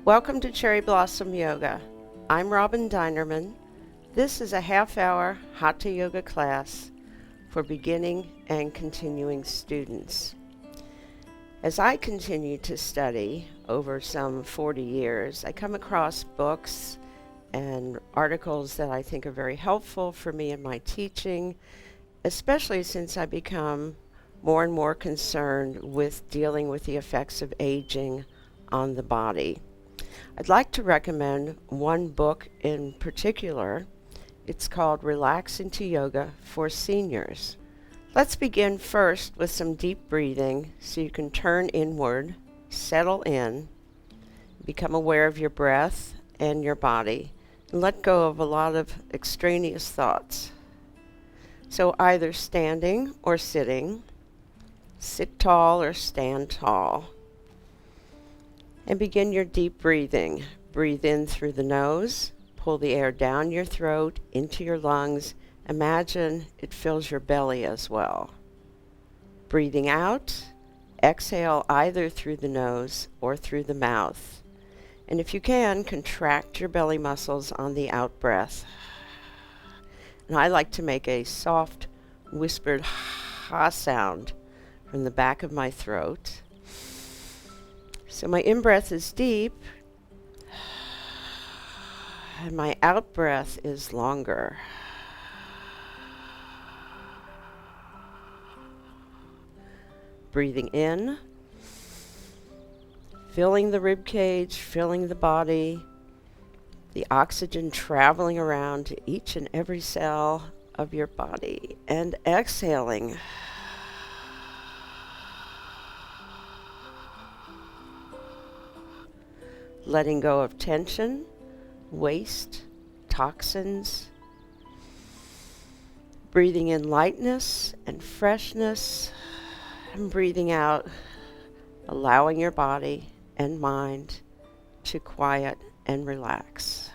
Welcome to Cherry Blossom Yoga. I'm Robin Dinerman. This is a half-hour Hatha Yoga class for beginning and continuing students. As I continue to study over some 40 years, I come across books and articles that I think are very helpful for me in my teaching, especially since I become more and more concerned with dealing with the effects of aging on the body. I'd like to recommend one book in particular. It's called Relax into Yoga for Seniors. Let's begin first with some deep breathing so you can turn inward, settle in, become aware of your breath and your body, and let go of a lot of extraneous thoughts. So either standing or sitting, sit tall or stand tall. And begin your deep breathing. Breathe in through the nose, pull the air down your throat, into your lungs. Imagine it fills your belly as well. Breathing out, exhale either through the nose or through the mouth. And if you can, contract your belly muscles on the out breath. And I like to make a soft, whispered ha sound from the back of my throat. So my in-breath is deep, and my out-breath is longer. Breathing in, filling the rib cage, filling the body, the oxygen traveling around to each and every cell of your body, and exhaling. Letting go of tension, waste, toxins. Breathing in lightness and freshness, and breathing out, allowing your body and mind to quiet and relax.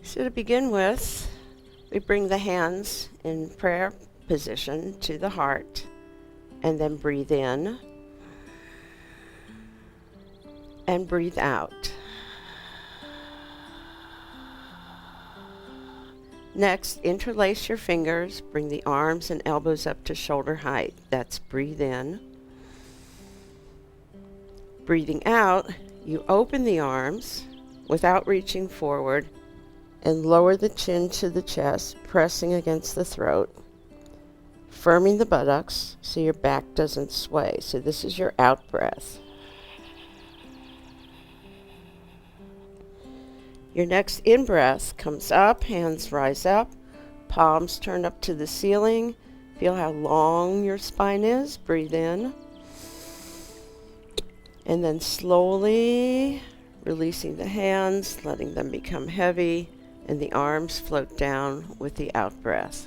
So to begin with, we bring the hands in prayer position to the heart, and then breathe in and breathe out. Next, interlace your fingers, bring the arms and elbows up to shoulder height. That's breathe in. Breathing out, you open the arms without reaching forward and lower the chin to the chest, pressing against the throat, firming the buttocks so your back doesn't sway. So this is your out breath. Your next in breath comes up, hands rise up, palms turn up to the ceiling. Feel how long your spine is. Breathe in. And then slowly releasing the hands, letting them become heavy, and the arms float down with the out breath.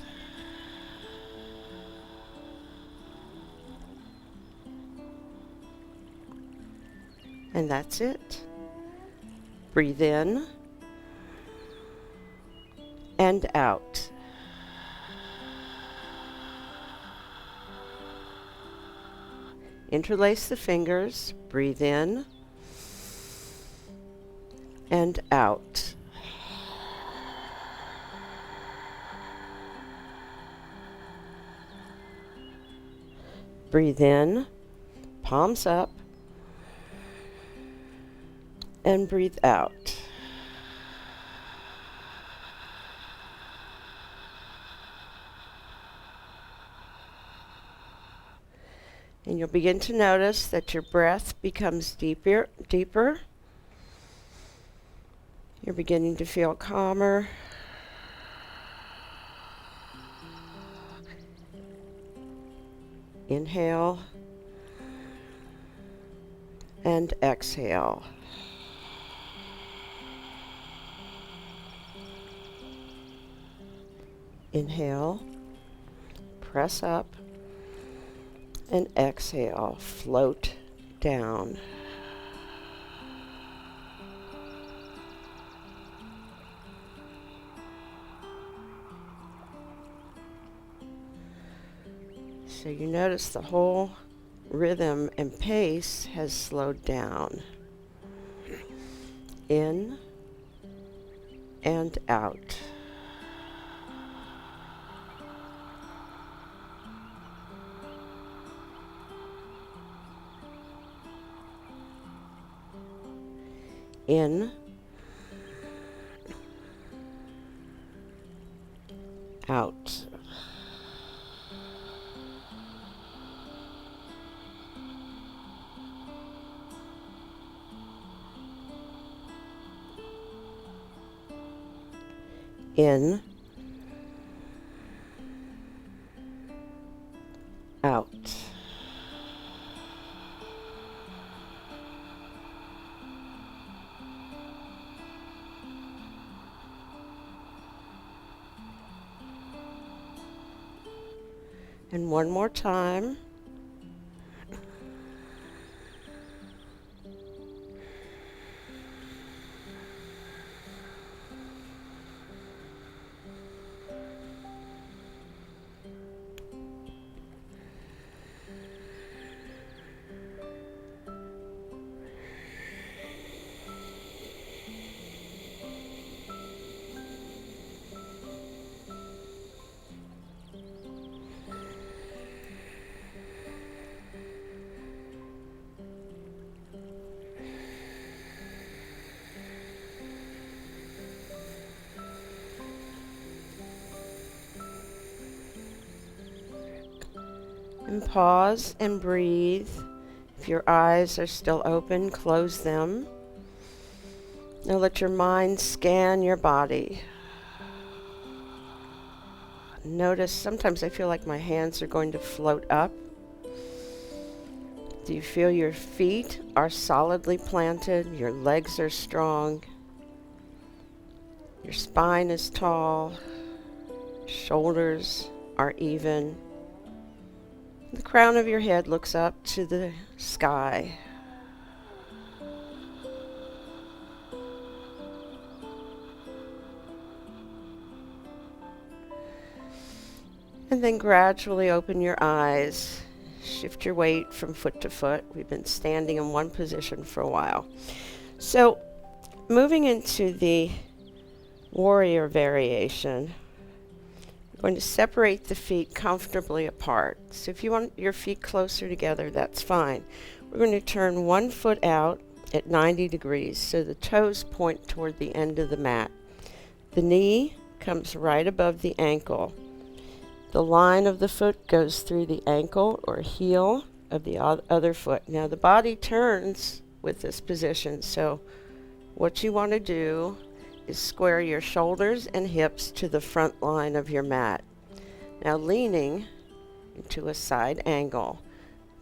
And that's it. Breathe in and out. Interlace the fingers, breathe in and out. Breathe in, palms up, and breathe out. And you'll begin to notice that your breath becomes deeper. You're beginning to feel calmer. Inhale and exhale. Inhale, press up, And exhale, float down. So you notice the whole rhythm and pace has slowed down. In and out. In, out. In, out. And one more time. And pause and breathe. If your eyes are still open, close them. Now let your mind scan your body. Notice sometimes I feel like my hands are going to float up. Do you feel your feet are solidly planted? Your legs are strong. Your spine is tall. Shoulders are even. The crown of your head looks up to the sky. And then gradually open your eyes. Shift your weight from foot to foot. We've been standing in one position for a while. So, moving into the warrior variation, we're going to separate the feet comfortably apart. So if you want your feet closer together, that's fine. We're going to turn one foot out at 90 degrees so the toes point toward the end of the mat. The knee comes right above the ankle. The line of the foot goes through the ankle or heel of the other foot. Now the body turns with this position, so what you want to do is square your shoulders and hips to the front line of your mat. Now leaning into a side angle.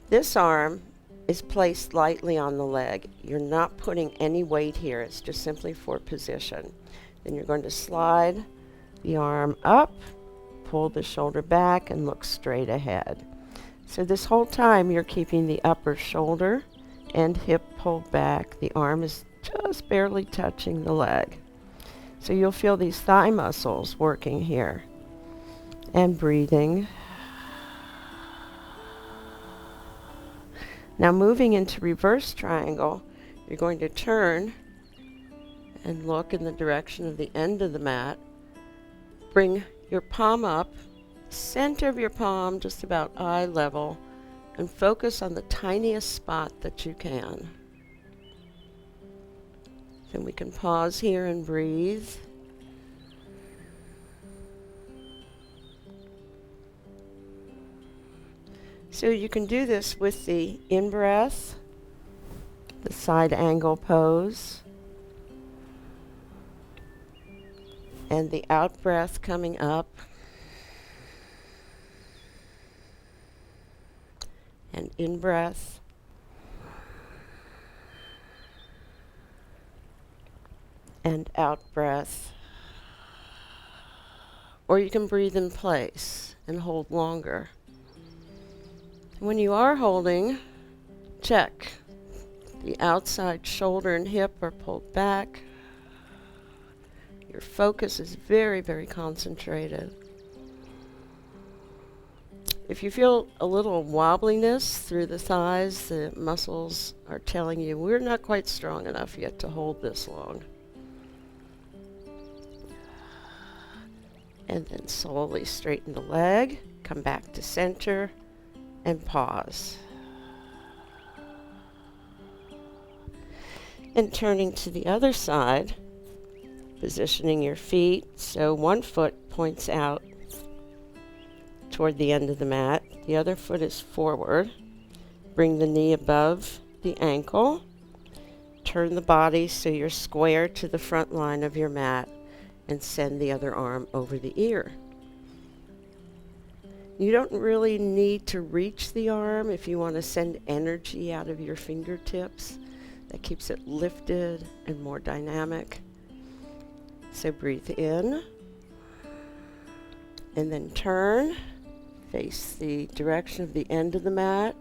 This arm is placed lightly on the leg. You're not putting any weight here. It's just simply for position. Then you're going to slide the arm up, pull the shoulder back, and look straight ahead. So this whole time you're keeping the upper shoulder and hip pulled back. The arm is just barely touching the leg. So you'll feel these thigh muscles working here. And breathing. Now moving into reverse triangle, you're going to turn and look in the direction of the end of the mat. Bring your palm up, center of your palm just about eye level, and focus on the tiniest spot that you can. Then we can pause here and breathe. So you can do this with the in-breath, the side angle pose, and the out-breath coming up, and in-breath, and out-breath. Or you can breathe in place and hold longer. When you are holding, check. The outside shoulder and hip are pulled back. Your focus is very, very concentrated. If you feel a little wobbliness through the thighs, the muscles are telling you we're not quite strong enough yet to hold this long. And then slowly straighten the leg, come back to center, and pause. And turning to the other side, positioning your feet so one foot points out toward the end of the mat, the other foot is forward. Bring the knee above the ankle. Turn the body so you're square to the front line of your mat, and send the other arm over the ear. You don't really need to reach the arm if you want to send energy out of your fingertips. That keeps it lifted and more dynamic. So breathe in, and then turn. Face the direction of the end of the mat.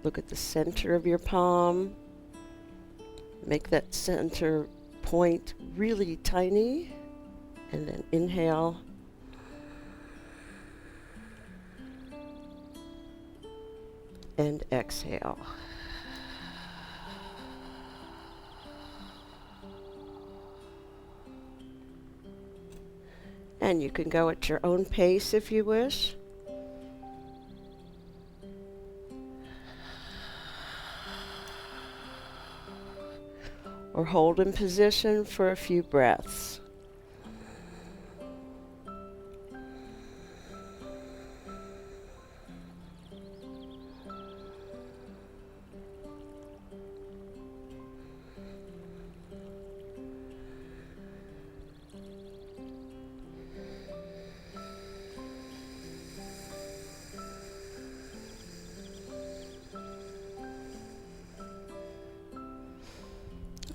Look at the center of your palm. Make that center point really tiny. And then inhale. And exhale. And you can go at your own pace if you wish. Or hold in position for a few breaths.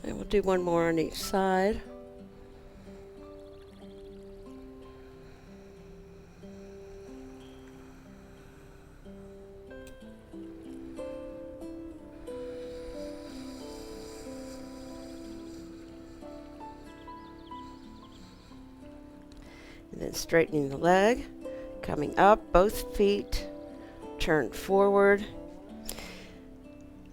And we'll do one more on each side. And then straightening the leg, coming up, both feet turned forward.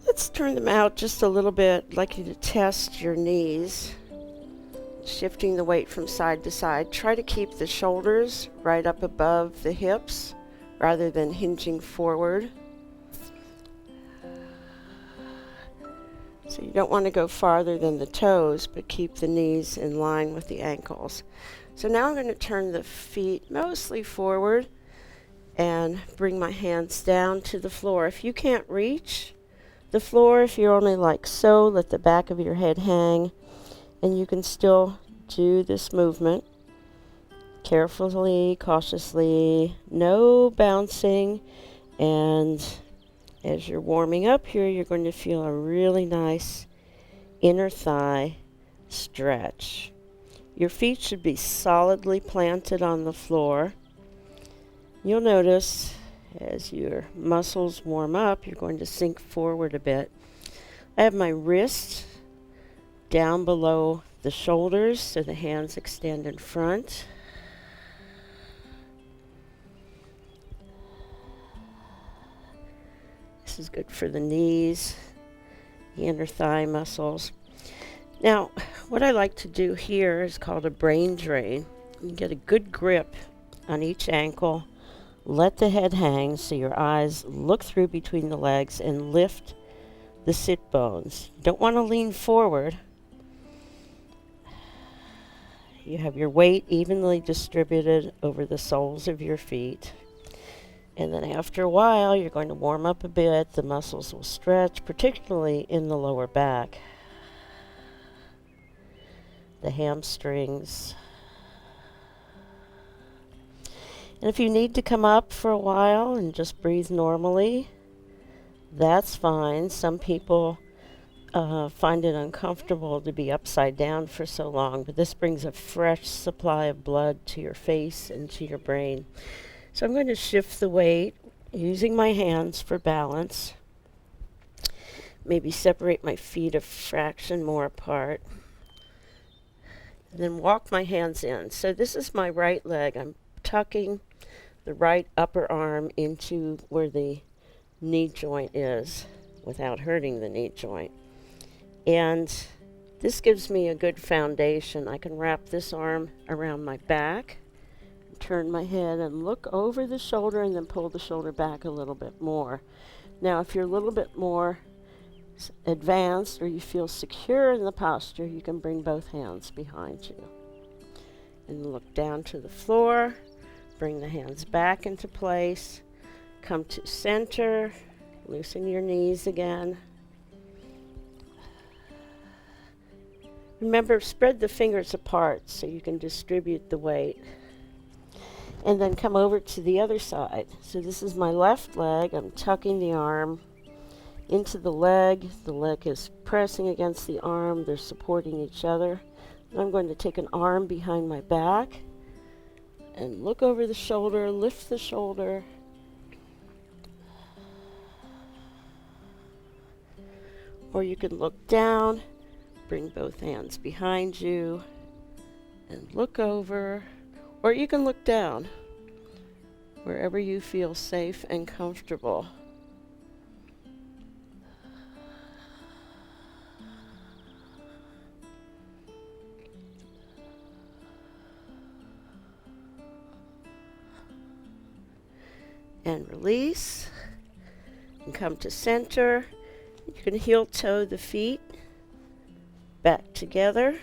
Let's turn them out just a little bit. I'd like you to test your knees, shifting the weight from side to side. Try to keep the shoulders right up above the hips rather than hinging forward. So you don't want to go farther than the toes, but keep the knees in line with the ankles. So now I'm going to turn the feet mostly forward and bring my hands down to the floor. If you can't reach the floor, if you're only like so, let the back of your head hang, and you can still do this movement carefully, cautiously, no bouncing. And as you're warming up here, you're going to feel a really nice inner thigh stretch. Your feet should be solidly planted on the floor. You'll notice as your muscles warm up, you're going to sink forward a bit. I have my wrist down below the shoulders so the hands extend in front. This is good for the knees, the inner thigh muscles. Now, what I like to do here is called a brain drain. You get a good grip on each ankle. Let the head hang so your eyes look through between the legs and lift the sit bones. You don't want to lean forward. You have your weight evenly distributed over the soles of your feet. And then after a while, you're going to warm up a bit. The muscles will stretch, particularly in the lower back, the hamstrings. And if you need to come up for a while and just breathe normally, that's fine. Some people find it uncomfortable to be upside down for so long, but this brings a fresh supply of blood to your face and to your brain. So I'm going to shift the weight using my hands for balance. Maybe separate my feet a fraction more apart. And then walk my hands in. So this is my right leg. I'm tucking the right upper arm into where the knee joint is without hurting the knee joint. And this gives me a good foundation. I can wrap this arm around my back, turn my head and look over the shoulder and then pull the shoulder back a little bit more. Now, if you're a little bit more advanced or you feel secure in the posture, you can bring both hands behind you and look down to the floor. Bring the hands back into place. Come to center. Loosen your knees again. Remember, spread the fingers apart so you can distribute the weight. And then come over to the other side. So this is my left leg. I'm tucking the arm into the leg. The leg is pressing against the arm. They're supporting each other. And I'm going to take an arm behind my back and look over the shoulder, lift the shoulder. Or you can look down, bring both hands behind you, and look over. Or you can look down, wherever you feel safe and comfortable. And release, and come to center. You can heel toe the feet back together.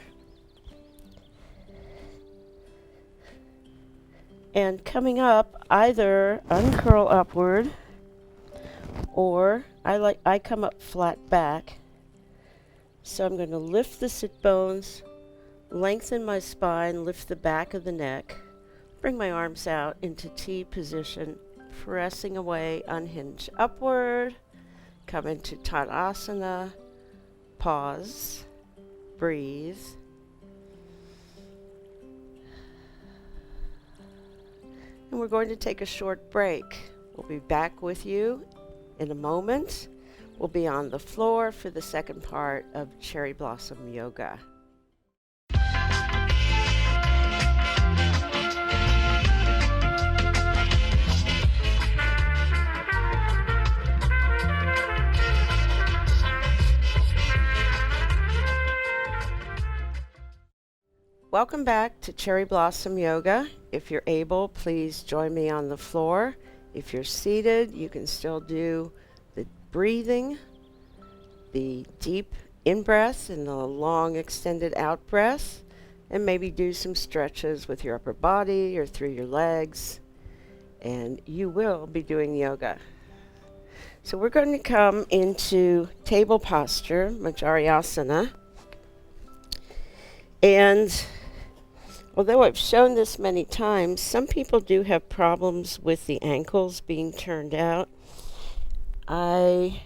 And coming up, either uncurl upward, or I come up flat back. So I'm going to lift the sit bones, lengthen my spine, lift the back of the neck, bring my arms out into T position, pressing away, unhinge upward, come into Tadasana, pause, breathe. And we're going to take a short break. We'll be back with you in a moment. We'll be on the floor for the second part of Cherry Blossom Yoga. Welcome back to Cherry Blossom Yoga. If you're able, please join me on the floor. If you're seated, you can still do the breathing, the deep in-breath and the long extended out-breath, and maybe do some stretches with your upper body or through your legs, and you will be doing yoga. So we're going to come into table posture, Majariasana, and although I've shown this many times, some people do have problems with the ankles being turned out. I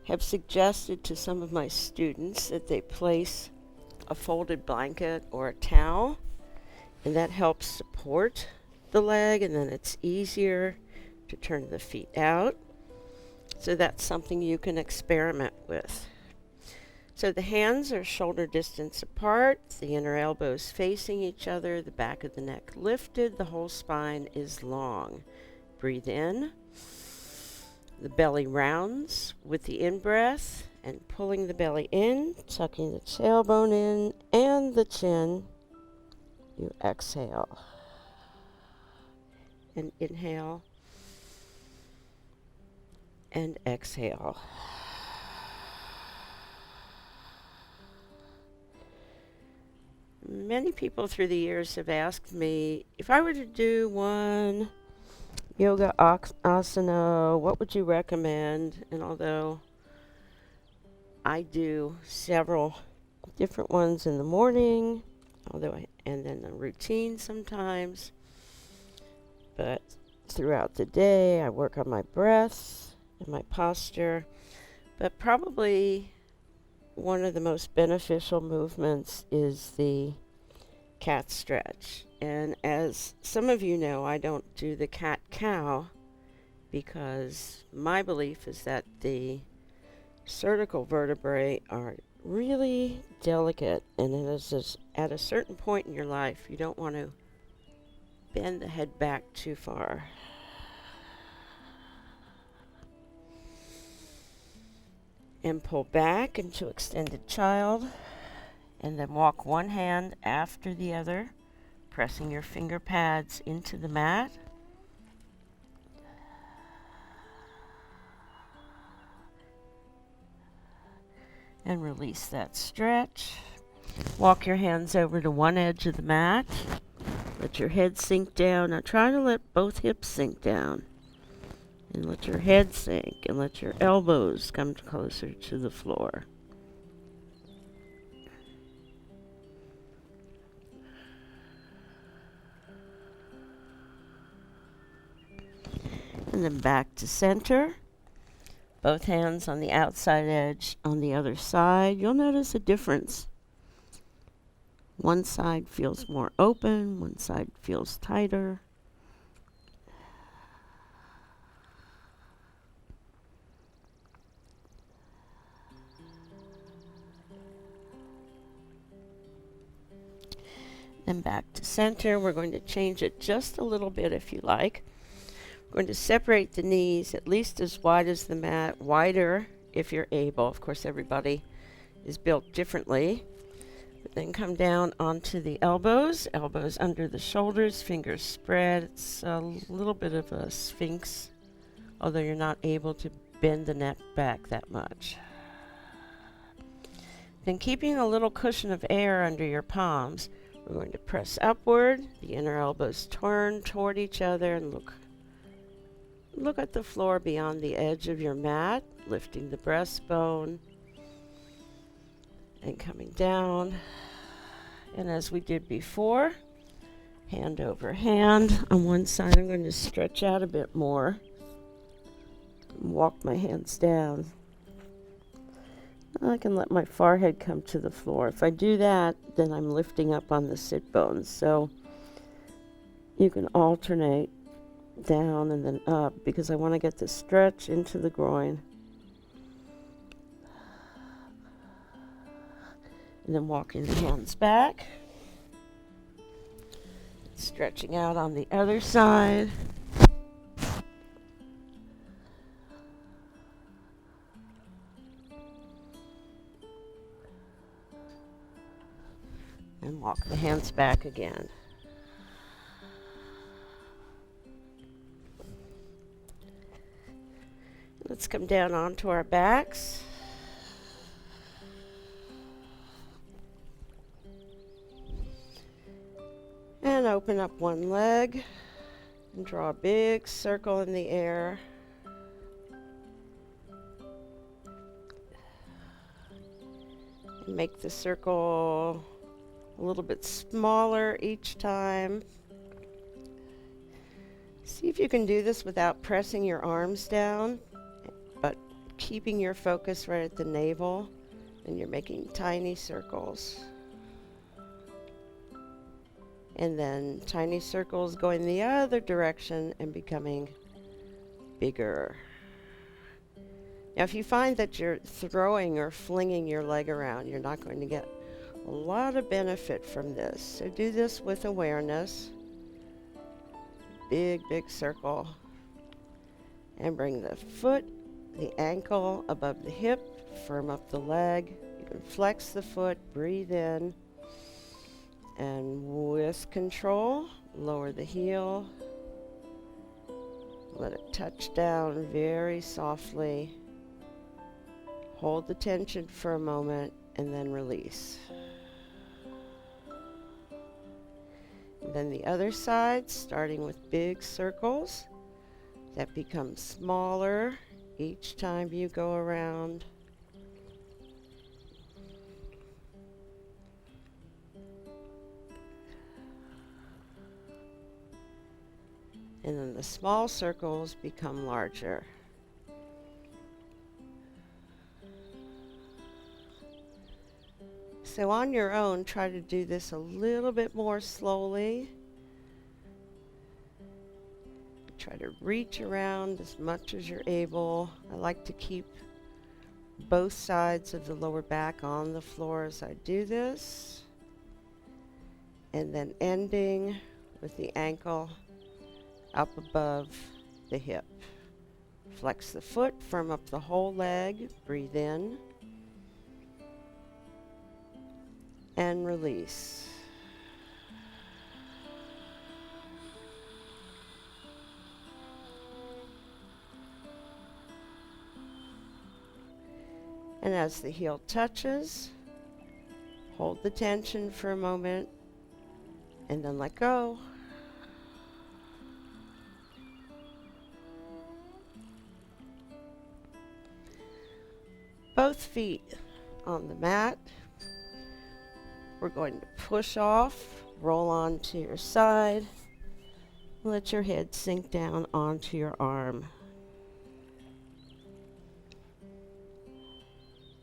have suggested to some of my students that they place a folded blanket or a towel, and that helps support the leg, and then it's easier to turn the feet out. So that's something you can experiment with. So the hands are shoulder distance apart, the inner elbows facing each other, the back of the neck lifted, the whole spine is long. Breathe in. The belly rounds with the in-breath and pulling the belly in, tucking the tailbone in and the chin. You exhale. And inhale. And exhale. Many people through the years have asked me, if I were to do one yoga asana, what would you recommend? And although I do several different ones in the morning, and then a routine sometimes, but throughout the day I work on my breath and my posture, but probably one of the most beneficial movements is the cat stretch. And as some of you know, I don't do the cat-cow because my belief is that the cervical vertebrae are really delicate, and it is just at a certain point in your life you don't want to bend the head back too far. And pull back into extended child, and then walk one hand after the other, pressing your finger pads into the mat. And release that stretch. Walk your hands over to one edge of the mat. Let your head sink down. Now try to let both hips sink down. And let your head sink, and let your elbows come closer to the floor. And then back to center. Both hands on the outside edge on the other side. You'll notice a difference. One side feels more open, one side feels tighter. Then back to center. We're going to change it just a little bit if you like. We're going to separate the knees at least as wide as the mat, wider if you're able. Of course, everybody is built differently. But then come down onto the elbows, elbows under the shoulders, fingers spread. It's a little bit of a sphinx, although you're not able to bend the neck back that much. Then keeping a little cushion of air under your palms, we're going to press upward, the inner elbows turn toward each other, and look at the floor beyond the edge of your mat, lifting the breastbone and coming down. And as we did before, hand over hand. On one side, I'm going to stretch out a bit more and walk my hands down. I can let my forehead come to the floor. If I do that, then I'm lifting up on the sit bones. So you can alternate down and then up, because I want to get the stretch into the groin. And then walking the hands back. Stretching out on the other side. And walk the hands back again. Let's come down onto our backs. And open up one leg and draw a big circle in the air. And make the circle a little bit smaller each time. See if you can do this without pressing your arms down, but keeping your focus right at the navel, and you're making tiny circles. And then tiny circles going the other direction and becoming bigger. Now, if you find that you're throwing or flinging your leg around, you're not going to get a lot of benefit from this. So do this with awareness. Big, big circle. And bring the foot, the ankle above the hip. Firm up the leg. You can flex the foot, breathe in. And with control, lower the heel. Let it touch down very softly. Hold the tension for a moment and then release. And then the other side, starting with big circles that become smaller each time you go around. And then the small circles become larger. So on your own, try to do this a little bit more slowly. Try to reach around as much as you're able. I like to keep both sides of the lower back on the floor as I do this. And then ending with the ankle up above the hip. Flex the foot, firm up the whole leg, breathe in, and release. And as the heel touches, hold the tension for a moment and then let go. Both feet on the mat. We're going to push off, roll onto your side, let your head sink down onto your arm.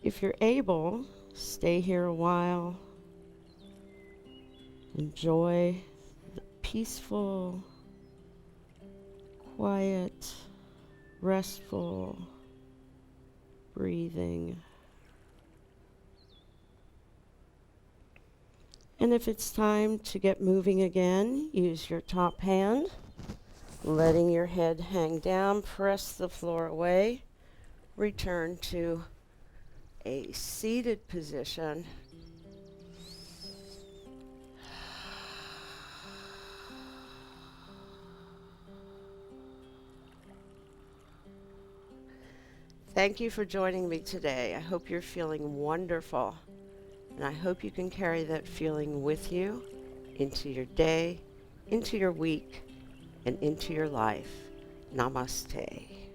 If you're able, stay here a while. Enjoy the peaceful, quiet, restful breathing. And if it's time to get moving again, use your top hand, letting your head hang down, press the floor away, return to a seated position. Thank you for joining me today. I hope you're feeling wonderful, and I hope you can carry that feeling with you into your day, into your week, and into your life. Namaste.